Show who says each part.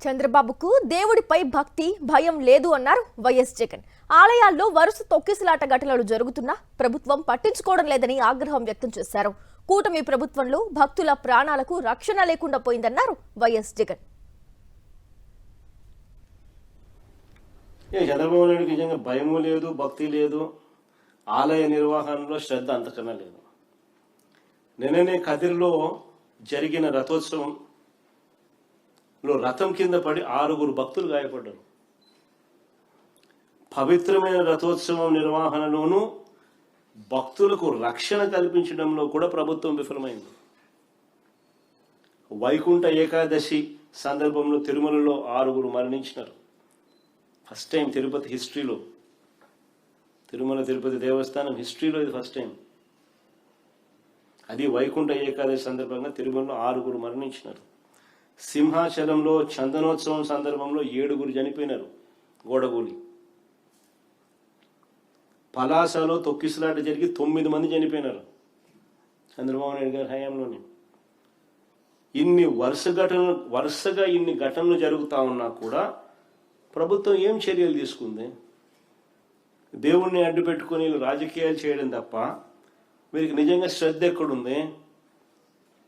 Speaker 1: చంద్రబాబుకు దేవుడిపై భక్తి భయం లేదు అన్నారు వైఎస్ జగన్. ఆలయాల్లో వరుస తొక్కిసలాట ఘటనలు జరుగుతున్నా ప్రభుత్వం పట్టించుకోవడం లేదని ఆగ్రహం వ్యక్తం చేశారు. కూటమి ప్రభుత్వంలో భక్తుల ప్రాణాలకు రక్షణ లేకుండా పోయిందన్నారు వైఎస్ జగన్.
Speaker 2: చంద్రబాబు నాయుడుకి నిజంగా భయము లేదు, భక్తి లేదు, ఆలయ నిర్వహణలో శ్రద్ధ అంతకన్నా లేదు. నిన్ననే కదిర్లో జరిగిన రథోత్సవంలో రథం కింద పడి 6 భక్తులు గాయపడ్డారు. పవిత్రమైన రథోత్సవం నిర్వహణలోనూ భక్తులకు రక్షణ కల్పించడంలో కూడా ప్రభుత్వం విఫలమైంది. వైకుంఠ ఏకాదశి సందర్భంలో తిరుమలలో 6 మరణించినారు. ఫస్ట్ టైం తిరుపతి హిస్టరీలో, తిరుమల తిరుపతి దేవస్థానం హిస్టరీలో ఇది ఫస్ట్ టైం. అది వైకుంఠ ఏకాదశి సందర్భంగా తిరుమలలో 6 మరణించినారు. సింహాచలంలో చందనోత్సవం సందర్భంలో 7 చనిపోయినారు గోడగూలి. పలాసలో తొక్కిసలాట జరిగి 9 మంది చనిపోయినారు చంద్రబాబు నాయుడు గారి హయాంలోనే. వరుసగా ఇన్ని ఘటనలు జరుగుతూ ఉన్నా కూడా ప్రభుత్వం ఏం చర్యలు తీసుకుంది? దేవుణ్ణి అడ్డు పెట్టుకుని రాజకీయాలు చేయడం తప్ప వీరికి నిజంగా శ్రద్ధ ఎక్కడుంది?